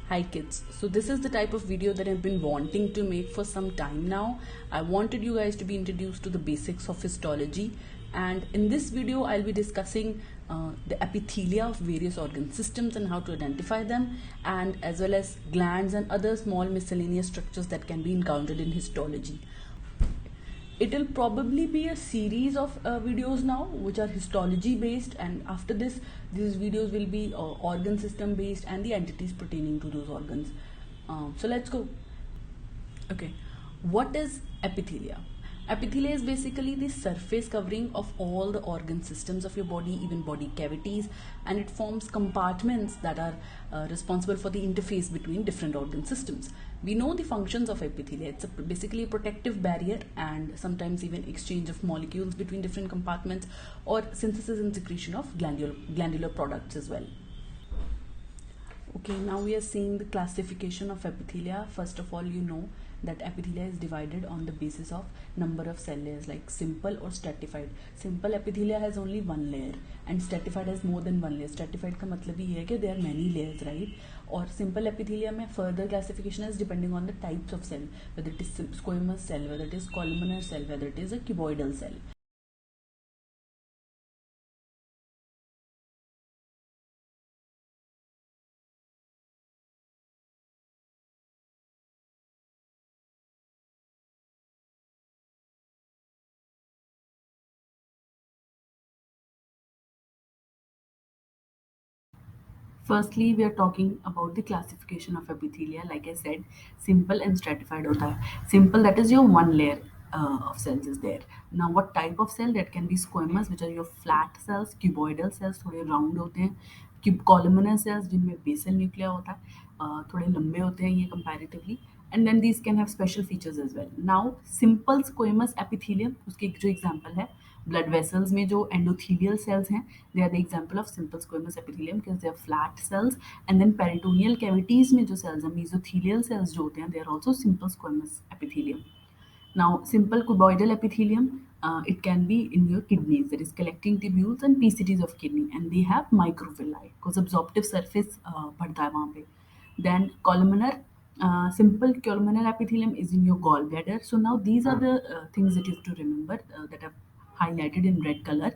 Hi kids, so this is the type of video that I've been wanting to make for some time now. I wanted you guys to be introduced to the basics of histology, and in this video I'll be discussing the epithelia of various organ systems and how to identify them, and as well as glands and other small miscellaneous structures that can be encountered in histology. It'll probably be a series of videos now which are histology based, and after this these videos will be organ system based and the entities pertaining to those organs. So let's go. Okay, what is epithelia? Epithelia is basically the surface covering of all the organ systems of your body, even body cavities, and it forms compartments that are responsible for the interface between different organ systems. We know the functions of epithelia. It's basically a protective barrier and sometimes even exchange of molecules between different compartments, or synthesis and secretion of glandular products as well. Okay, now we are seeing the classification of epithelia. First of all, you know that epithelia is divided on the basis of number of cell layers, like simple or stratified. Simple epithelia has only one layer and stratified has more than one layer. Stratified का मतलब ये है कि there are many layers, right? और simple epithelia में further classification is depending on the types of cell, whether it is squamous cell, whether it is columnar cell, whether it is a cuboidal cell. Firstly, we are talking about the classification of epithelia. Like I said, simple and stratified होता है. Simple, that is your one layer of cells is there. Now, what type of cell? That can be squamous, which are your flat cells, cuboidal cells, थोड़े round होते हैं, columnar cells जिनमें basal nuclei होता है, थोड़े लंबे होते हैं ये comparatively, and then these can have special features as well. Now, simple squamous epithelium, उसकी जो example है, blood vessels में जो endothelial cells हैं, they are the example of simple squamous epithelium because they are flat cells. And then peritoneal cavities में जो cells हैं, mesothelial cells जो होते हैं, they are also simple squamous epithelium. Now, simple cuboidal epithelium, it can be in your kidneys, that is collecting tubules and PCTs of kidney, and they have microvilli because absorptive surface बढ़ता है वहाँ पे. Then columnar, simple columnar epithelium is in your gallbladder. So now these are the things that you have to remember that I've highlighted in red color.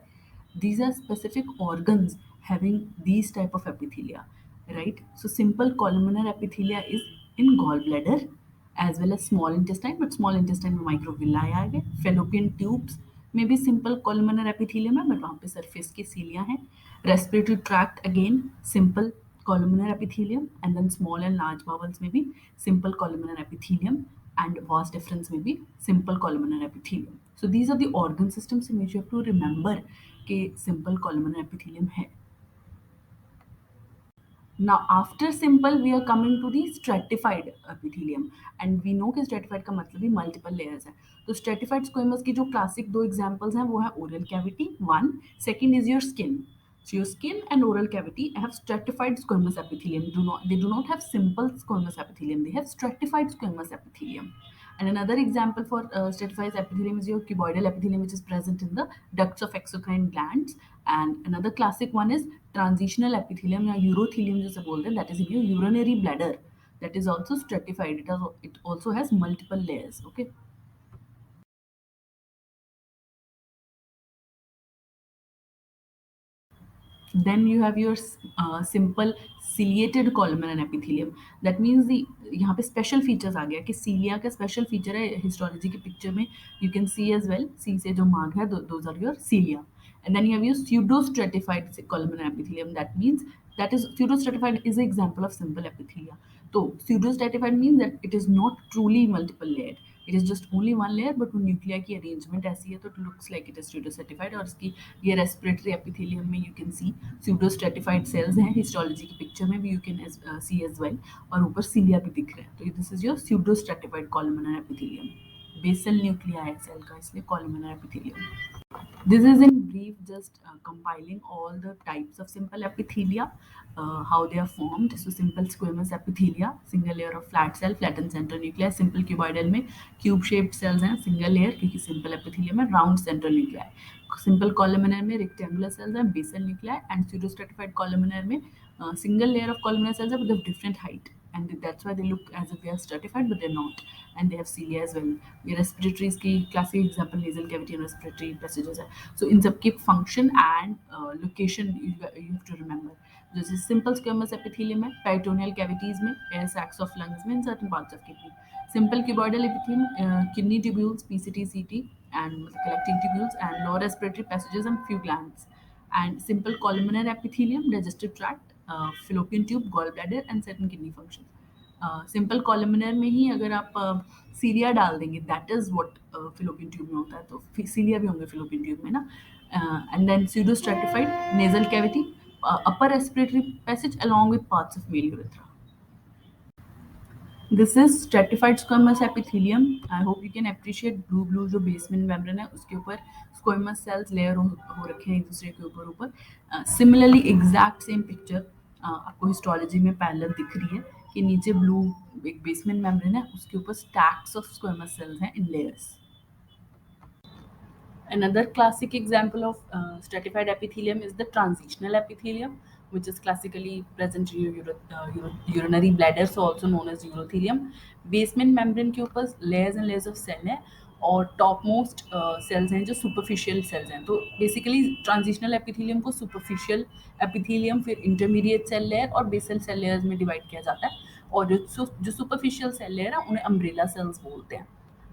These are specific organs having these type of epithelia, right? So simple columnar epithelia is in gallbladder as well as small intestine, but small intestine में microvilli आ गए. Fallopian tubes में भी simple columnar epithelium है, but वहाँ पे surface के cilia हैं. Respiratory tract again simple columnar epithelium, and then small and large bowels में भी simple columnar epithelium, and vas deferens में भी simple columnar epithelium. So these are the organ systems in which you have to remember कि simple columnar epithelium है. Now, after simple, we are coming to the stratified epithelium, and we know कि stratified का मतलब ही multiple layers है. तो stratified squamous की जो classic दो examples हैं वो है oral cavity one, second is your skin. So your skin and oral cavity have stratified squamous epithelium. They do not have simple squamous epithelium. They have stratified squamous epithelium. And another example for stratified epithelium is your cuboidal epithelium, which is present in the ducts of exocrine glands. And another classic one is transitional epithelium या urothelium जिसे बोलते हैं, that is in your urinary bladder. That is also stratified. It also has multiple layers. Okay. Then you have your simple ciliated columnar epithelium. That means the यहाँ पे special features आ गया कि cilia का special feature है histology के picture में. You can see as well, C से जो mark है, those are your cilia. And then you have your pseudo-stratified columnar epithelium. That means that is pseudo-stratified is an example of simple epithelia. So pseudo-stratified means that it is not truly multiple layered. It is just only one layer, but वो न्यूक्लिया की arrangement ऐसी है तो it looks like it is pseudo-stratified. और इसकी ये respiratory epithelium में you can see pseudo-stratified cells हैं, हिस्टोलॉजी की पिक्चर में भी you can see as well, और ऊपर सीलिया भी दिख रहे हैं. तो this is your pseudo-stratified columnar epithelium. Basal nuclei है सेल का, इसलिए columnar epithelium. This is in brief just compiling all the types of simple epithelia, how they are formed. So simple squamous epithelia, single layer of flat cell, flattened central nuclei. Simple cuboidal में cube shaped cells हैं, single layer क्योंकि simple epithelium में round central nuclei. Simple columnar में rectangular cells हैं, basal nuclei, and pseudostratified columnar में single layer of columnar cells है with different height. and that's why they look as if they are stratified, but they're not. And they have cilia as well. ये respiratory की classic example nasal cavity and respiratory passages है. So in सबकी function and location you have to remember. जैसे simple squamous epithelium है peritoneal cavities में, air sacs of lungs में, in certain parts of kidney. Simple cuboidal epithelium, kidney tubules, PCT, CT, and collecting tubules, and lower respiratory passages and few glands. And simple columnar epithelium, digestive tract, fallopian tube, gallbladder, and certain kidney functions. Simple columnar में ही अगर आप सीलिया डाल देंगे, that is what fallopian tube में होता है, तो सीलिया भी होंगे फिलोपियन ट्यूब में ना. And then pseudo stratified nasal cavity, upper respiratory passage along with parts of male urethra. This is stratified squamous epithelium. I hope you can appreciate blue जो basement membrane है उसके ऊपर squamous cells layer हो रखे हैं एक दूसरे के ऊपर ऊपर. Similarly exact same picture आपको histology में parallel दिख रही है कि नीचे blue एक basement membrane है उसके ऊपर stacks of squamous cells हैं in layers. Another classic example of stratified epithelium is the transitional epithelium, which is classically present in urinary bladder, so also known as urothelium. Basement membrane के ऊपर layers and layers of cell है और topmost cells हैं जो superficial cells हैं. तो basically transitional epithelium को superficial epithelium, फिर intermediate cell layer और basal cell layers में divide किया जाता है. और जो superficial cell layer है उन्हें umbrella cells बोलते हैं.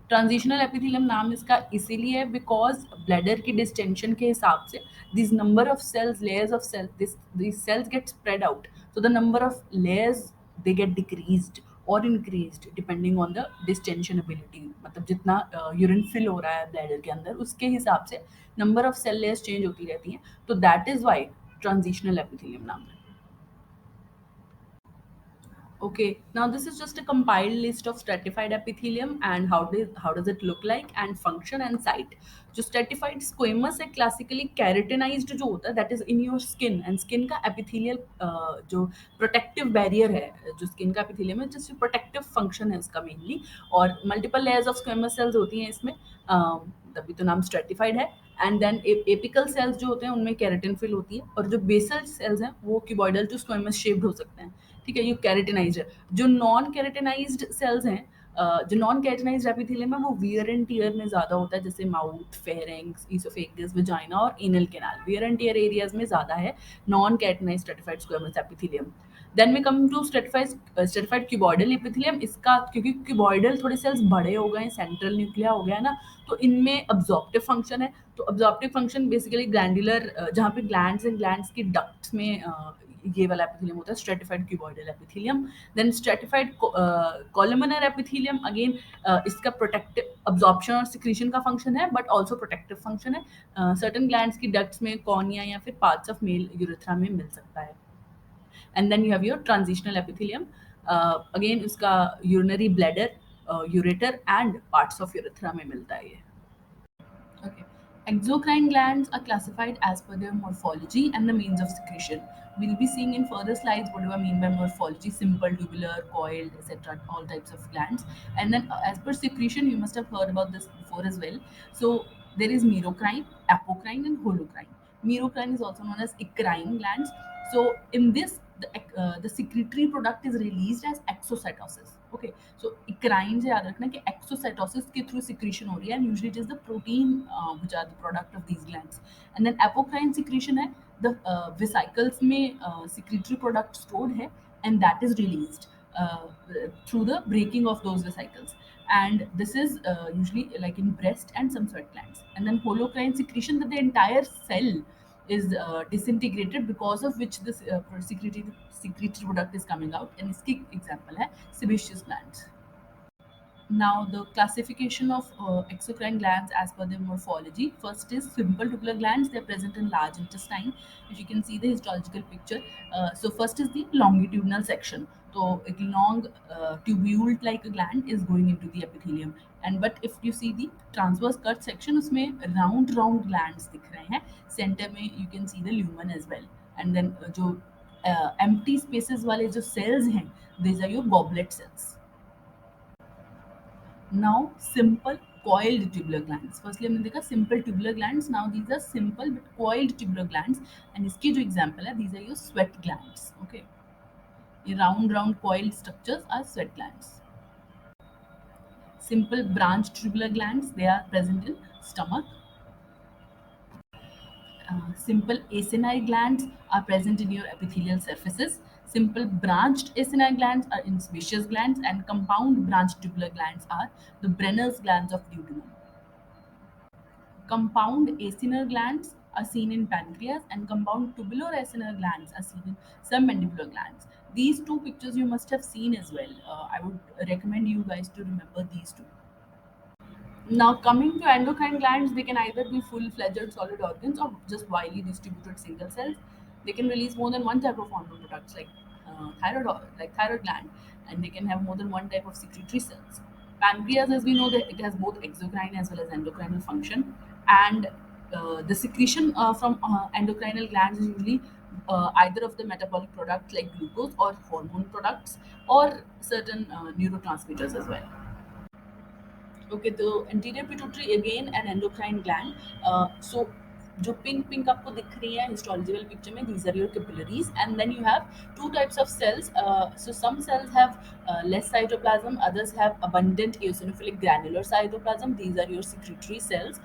ट्रांजिशनल एपिथेलियम नाम इसका इसीलिए है बिकॉज ब्लैडर की डिस्टेंशन के हिसाब से this number of cells, layers of cells, this cells get spread out, so the number of layers they get decreased और increased depending on the distension ability. मतलब जितना यूरिन फिल हो रहा है ब्लैडर के अंदर उसके हिसाब से number of cell layers change होती रहती हैं. तो that is why transitional epithelium नाम है. Okay, now this is just a compiled list of stratified epithelium and how does it look like and function and site. जो stratified squamous है classically keratinized जो होता है that is in your skin, and skin का epithelial जो protective barrier है, जो skin का epithelium है just protective function है उसका mainly, और multiple layers of squamous cells होती हैं इसमें, तभी तो नाम stratified है. एंड देन एपिकल सेल्स जो होते हैं उनमें केराटिन फिल होती है, और जो बेसल सेल्स हैं वो क्यूबॉइडल टू स्क्वेमस शेप्ड हो सकते हैं. ठीक है, ये कैरेटिनाइज्ड है. जो नॉन कैरेटिनाइज्ड सेल्स हैं, जो नॉन कैरेटिनाइज्ड एपिथेलियम है वो वियर एंड टियर में ज्यादा होता है, जैसे माउथ, फेरेंक्स, इसोफेगस, वजाइना और anal canal, wear and tear areas में ज्यादा है non keratinised stratified squamous epithelium. Then we come to stratified cuboidal epithelium. इसका क्योंकि क्यूबॉइडल थोड़े सेल्स बड़े हो गए, सेंट्रल न्यूक्लिया हो गया ना, तो इनमें अब्जॉर्प्टिव फंक्शन है. तो अब्जॉर्प्टिव फंक्शन बेसिकली ग्लैंडुलर, जहाँ पे ग्लैंड्स एंड ग्लैंड्स की डक्ट्स में ये वाला एपिथेलियम होता है, stratified cuboidal epithelium. Then stratified columnar epithelium, again इसका प्रोटेक्टिव अब्जॉर्प्शन और सिक्रीशन का फंक्शन है बट आल्सो प्रोटेक्टिव फंक्शन है. सर्टेन ग्लैंड्स की डक्ट्स में, कॉर्निया या फिर पार्ट्स ऑफ मेल यूरेथ्रा में मिल सकता है. And then you have your transitional epithelium. Again उसका urinary bladder, ureter and parts of urethra में मिलता है ये. Okay. Exocrine glands are classified as per their morphology and the means of secretion. We'll be seeing in further slides what do I mean by morphology: simple, tubular, coiled, etc. All types of glands. And then as per secretion, you must have heard about this before as well. So there is merocrine, apocrine, and holocrine. Merocrine is also known as eccrine glands. So in this, the secretory product is released as exocytosis. Okay, so eccrine से याद रखना कि exocytosis के through secretion हो रही है, and usually it is the protein which are the product of these glands. And then apocrine secretion है the vesicles में secretory product stored है, and that is released through the breaking of those vesicles. And this is usually like in breast and some sweat glands. And then holocrine secretion, that the entire cell is disintegrated, because of which this secretory product is coming out, and इसकी example है sebaceous glands. Now, the classification of exocrine glands as per their morphology. First is simple tubular glands. They're present in large intestine. If you can see the histological picture. So first is the longitudinal section. So a long tubule-like gland is going into the epithelium. And but if you see the transverse cut section, उसमें round glands दिख रहे हैं. Center में you can see the lumen as well. And then जो empty spaces वाले जो cells हैं, these are your goblet cells. Now simple coiled tubular glands. Firstly हमने देखा simple tubular glands. Now these are simple but coiled tubular glands. And इसकी जो example है, these are your sweat glands. Okay. round coiled structures are sweat glands. Simple branched tubular glands, they are present in stomach. Simple acini glands are present in your epithelial surfaces. Simple branched acini glands are in sebaceous glands, and compound branched tubular glands are the Brenner's glands of duodenum. Compound acinar glands are seen in pancreas, and compound tubular acinar glands are seen in some mandibular glands. These two pictures you must have seen as well. I would recommend you guys to remember these two. Now, coming to endocrine glands, they can either be full-fledged solid organs or just widely distributed single cells. They can release more than one type of hormone products, like thyroid gland, and they can have more than one type of secretory cells. Pancreas, as we know, that it has both exocrine as well as endocrinal function, and the secretion from endocrinal glands is usually either of the metabolic products like glucose or hormone products or certain neurotransmitters as well. Okay तो anterior pituitary again an endocrine gland so जो pink pink आपको दिख रही है histological picture में these are your capillaries and then you have two types of cells so some cells have less cytoplasm, others have abundant eosinophilic granular cytoplasm. These are your secretory cells.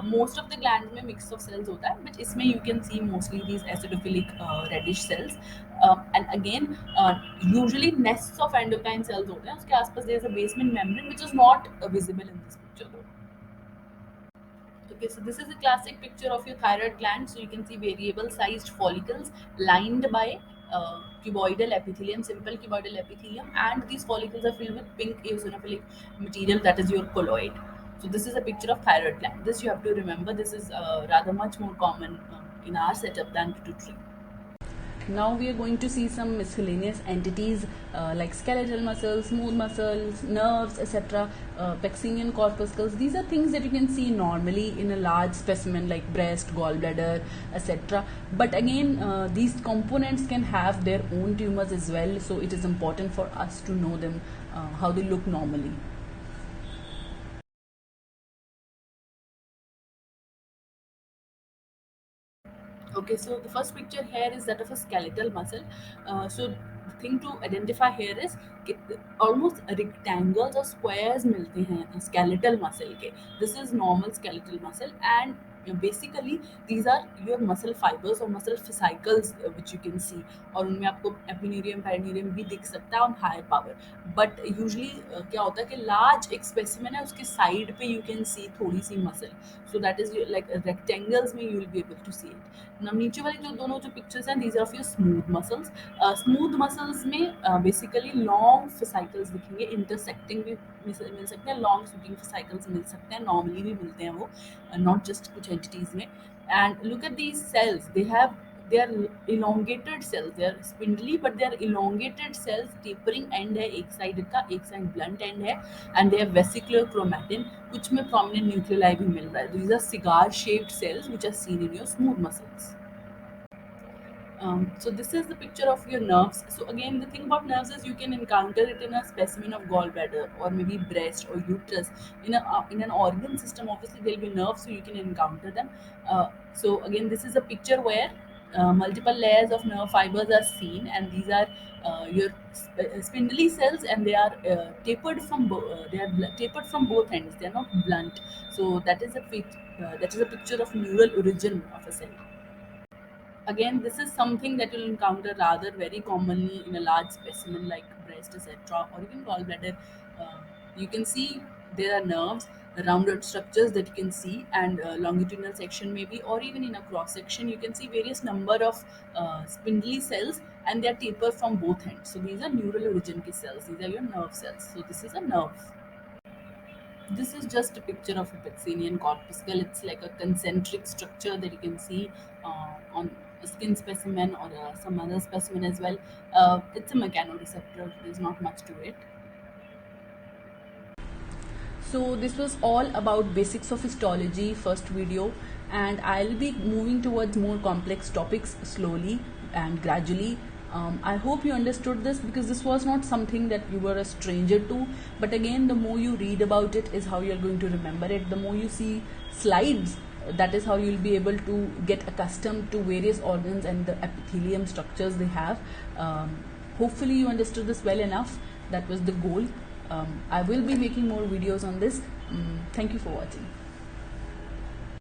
Most of the glands में mix of cells होता है, but इसमें you can see mostly these acidophilic reddish cells. And again, usually nests of endocrine cells होते हैं, उसके आसपास there is a basement membrane which is not visible in this picture though. Okay, so this is a classic picture of your thyroid gland. So you can see variable sized follicles lined by cuboidal epithelium, simple cuboidal epithelium, and these follicles are filled with pink eosinophilic material, that is your colloid. So this is a picture of thyroid gland. This you have to remember. This is rather much more common in our setup than pituitary. Now we are going to see some miscellaneous entities like skeletal muscles, smooth muscles, nerves, etc. Pacinian corpuscles. These are things that you can see normally in a large specimen like breast, gallbladder, etc. But again, these components can have their own tumors as well. So it is important for us to know them, how they look normally. Okay, so the first picture here is that of a skeletal muscle. So the thing to identify here is कि almost rectangles or squares मिलते हैं skeletal muscle के. This is normal skeletal muscle, and basically these are your muscle fibers or muscle fascicles which you can see, और उनमें आपको epineurium perineurium भी दिख सकता है on higher power. But usually क्या होता है कि large एक specimen है, उसके side पे you can see थोड़ी सी muscle. So that is like rectangles में you will be able to see it. Now नीचे वाली जो दोनों जो pictures हैं, these are of your smooth muscles. Smooth muscles में basically long fascicles दिखेंगे, intersecting भी मिल सकते हैं, long shooting fascicles मिल सकते हैं, normally भी मिलते हैं वो, not just कुछ entities में. And look at these cells, they are elongated cells, they are spindly but they are elongated cells, tapering end है एक side का, एक side blunt end है, and they have vesicular chromatin, कुछ में prominent nucleoli भी मिल रहा है. These are cigar shaped cells which are seen in your smooth muscles. So this is the picture of your nerves. So again, the thing about nerves is you can encounter it in a specimen of gallbladder or maybe breast or uterus. In an organ system, obviously there will be nerves, so you can encounter them. So again, this is a picture where multiple layers of nerve fibers are seen, and these are your spindly cells, and they are tapered from tapered from both ends. They are not blunt. So that is a picture of neural origin of a cell. Again, this is something that you'll encounter rather very commonly in a large specimen like breast, etc., or even gallbladder. You can see there are nerves, rounded structures that you can see, and longitudinal section maybe, or even in a cross section, you can see various number of spindly cells, and they are tapered from both ends. So these are neural origin cells. These are your nerve cells. So this is a nerve. This is just a picture of a Pacinian corpuscle. It's like a concentric structure that you can see on a skin specimen or some other specimen as well. It's a mechanoreceptor. There's not much to it. So this was all about basics of histology, first video, and I'll be moving towards more complex topics slowly and gradually. I hope you understood this, because this was not something that you were a stranger to, but again, the more you read about it is how you're going to remember it. The more you see slides, that is how you'll be able to get accustomed to various organs and the epithelium structures they have. Hopefully you understood this well enough. That was the goal. I will be making more videos on this. Thank you for watching.